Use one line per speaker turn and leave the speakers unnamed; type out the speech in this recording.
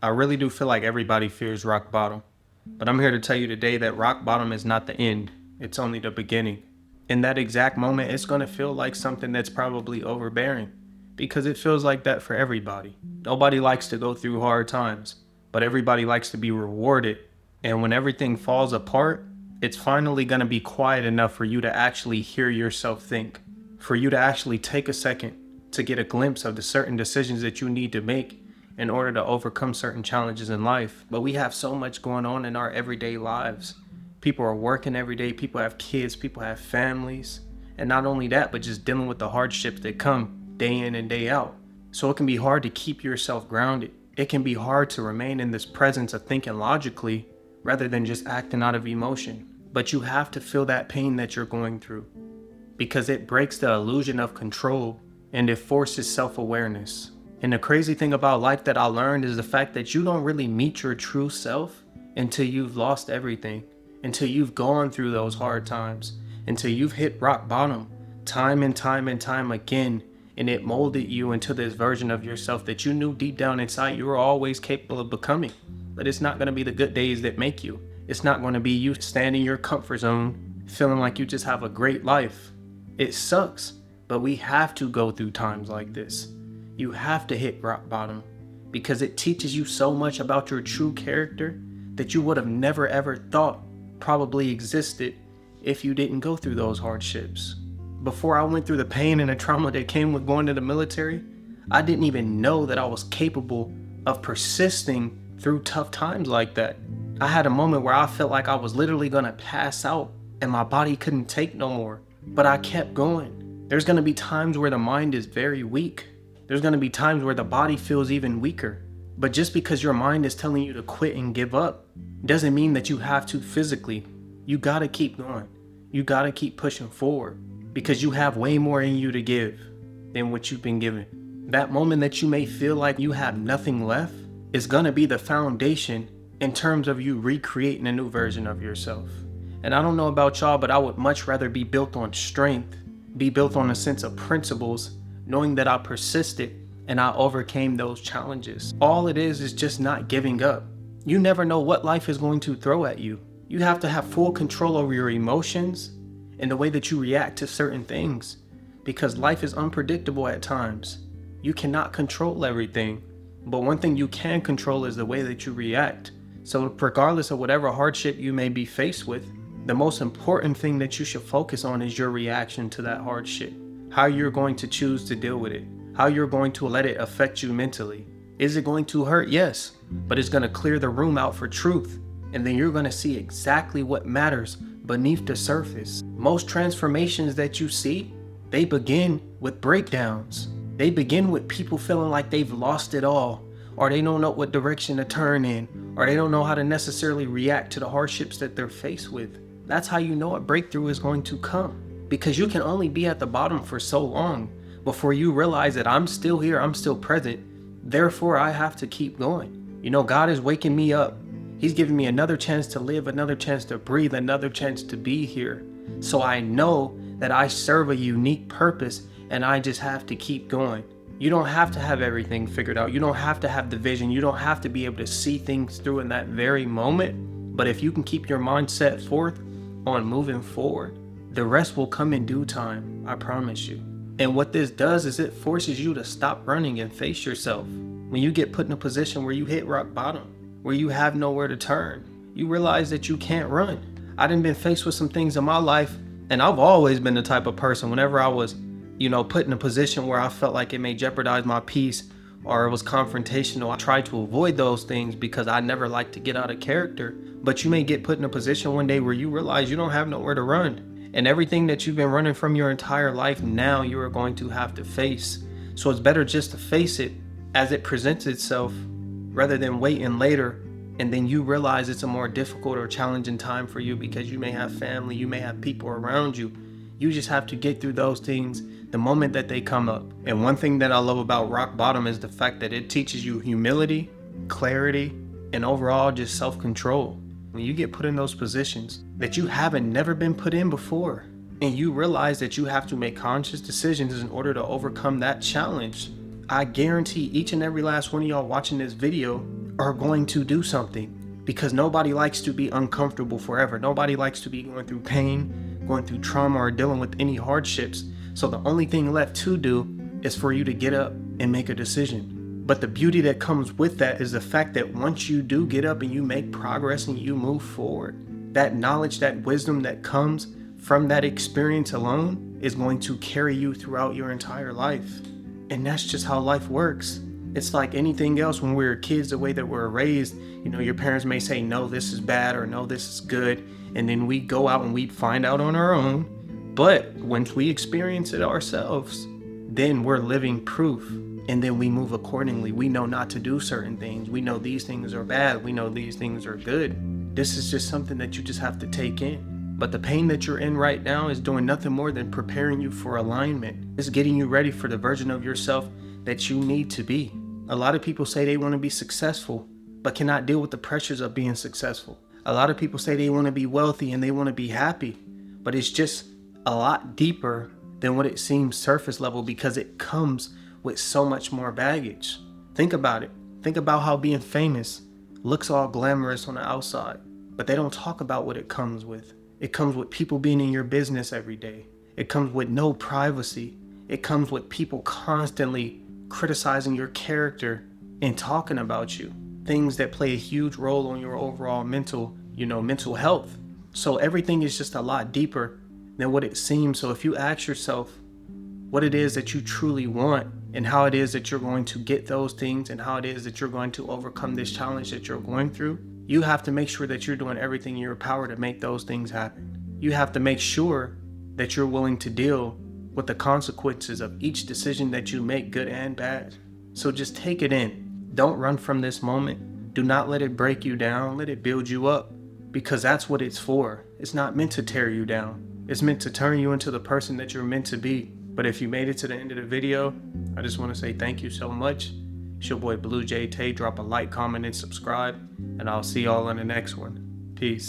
I really do feel like everybody fears rock bottom, but I'm here to tell you today that rock bottom is not the end, it's only the beginning. In that exact moment, it's going to feel like something that's probably overbearing, because it feels like that for everybody. Nobody likes to go through hard times, but everybody likes to be rewarded. And when everything falls apart, it's finally going to be quiet enough for you to actually hear yourself think, for you to actually take a second to get a glimpse of the certain decisions that you need to make in order to overcome certain challenges in life. But we have so much going on in our everyday lives. People are working every day, people have kids, people have families. And not only that, but just dealing with the hardships that come day in and day out. So it can be hard to keep yourself grounded. It can be hard to remain in this presence of thinking logically rather than just acting out of emotion. But you have to feel that pain that you're going through, because it breaks the illusion of control and it forces self-awareness. And the crazy thing about life that I learned is the fact that you don't really meet your true self until you've lost everything, until you've gone through those hard times, until you've hit rock bottom time and time and time again, and it molded you into this version of yourself that you knew deep down inside you were always capable of becoming. But it's not going to be the good days that make you. It's not going to be you standing in your comfort zone feeling like you just have a great life. It sucks, but we have to go through times like this. You have to hit rock bottom, because it teaches you so much about your true character that you would have never ever thought probably existed if you didn't go through those hardships. Before I went through the pain and the trauma that came with going to the military, I didn't even know that I was capable of persisting through tough times like that. I had a moment where I felt like I was literally gonna pass out and my body couldn't take no more, but I kept going. There's gonna be times where the mind is very weak. There's going to be times where the body feels even weaker. But just because your mind is telling you to quit and give up doesn't mean that you have to physically. You got to keep going. You got to keep pushing forward, because you have way more in you to give than what you've been given. That moment that you may feel like you have nothing left is going to be the foundation in terms of you recreating a new version of yourself. And I don't know about y'all, but I would much rather be built on strength, be built on a sense of principles, knowing that I persisted and I overcame those challenges. All it is just not giving up. You never know what life is going to throw at you. You have to have full control over your emotions and the way that you react to certain things, because life is unpredictable at times. You cannot control everything, but one thing you can control is the way that you react. So regardless of whatever hardship you may be faced with, the most important thing that you should focus on is your reaction to that hardship. How you're going to choose to deal with it, how you're going to let it affect you mentally. Is it going to hurt? Yes, but it's going to clear the room out for truth, and then you're going to see exactly what matters beneath the surface. Most transformations that you see, they begin with breakdowns. They begin with people feeling like they've lost it all, or they don't know what direction to turn in, or they don't know how to necessarily react to the hardships that they're faced with. That's how you know a breakthrough is going to come. Because you can only be at the bottom for so long before you realize that I'm still here, I'm still present, therefore I have to keep going. You know, God is waking me up. He's giving me another chance to live, another chance to breathe, another chance to be here. So I know that I serve a unique purpose, and I just have to keep going. You don't have to have everything figured out. You don't have to have the vision. You don't have to be able to see things through in that very moment. But if you can keep your mind set forth on moving forward, the rest will come in due time, I promise you. And what this does is it forces you to stop running and face yourself. When you get put in a position where you hit rock bottom, where you have nowhere to turn, you realize that you can't run. I done been faced with some things in my life, and I've always been the type of person, whenever I was, put in a position where I felt like it may jeopardize my peace or it was confrontational, I tried to avoid those things because I never liked to get out of character. But you may get put in a position one day where you realize you don't have nowhere to run. And everything that you've been running from your entire life, now you are going to have to face. So it's better just to face it as it presents itself, rather than waiting later and then you realize it's a more difficult or challenging time for you because you may have family, you may have people around you. You just have to get through those things the moment that they come up. And one thing that I love about rock bottom is the fact that it teaches you humility, clarity, and overall just self-control. When you get put in those positions that you haven't never been put in before, and you realize that you have to make conscious decisions in order to overcome that challenge, I guarantee each and every last one of y'all watching this video are going to do something, because nobody likes to be uncomfortable forever. Nobody likes to be going through pain, going through trauma, or dealing with any hardships. So the only thing left to do is for you to get up and make a decision. But the beauty that comes with that is the fact that once you do get up and you make progress and you move forward, that knowledge, that wisdom that comes from that experience alone is going to carry you throughout your entire life. And that's just how life works. It's like anything else when we were kids, the way that we're raised, your parents may say, no, this is bad, or no, this is good. And then we go out and we find out on our own. But once we experience it ourselves, then we're living proof. And then we move accordingly. We know not to do certain things. We know these things are bad. We know these things are good. This is just something that you just have to take in. But the pain that you're in right now is doing nothing more than preparing you for alignment. It's getting you ready for the version of yourself that you need to be. A lot of people say they want to be successful, but cannot deal with the pressures of being successful. A lot of people say they want to be wealthy and they want to be happy, but it's just a lot deeper than what it seems surface level, because it comes with so much more baggage. Think about it. Think about how being famous looks all glamorous on the outside, but they don't talk about what it comes with. It comes with people being in your business every day. It comes with no privacy. It comes with people constantly criticizing your character and talking about you. Things that play a huge role on your overall mental health. So everything is just a lot deeper than what it seems. So if you ask yourself what it is that you truly want, and how it is that you're going to get those things, and how it is that you're going to overcome this challenge that you're going through, you have to make sure that you're doing everything in your power to make those things happen. You have to make sure that you're willing to deal with the consequences of each decision that you make, good and bad. So just take it in. Don't run from this moment. Do not let it break you down. Let it build you up, because that's what it's for. It's not meant to tear you down. It's meant to turn you into the person that you're meant to be. But if you made it to the end of the video, I just want to say thank you so much. It's your boy Blue J Tay. Drop a like, comment, and subscribe, and I'll see y'all in the next one. Peace.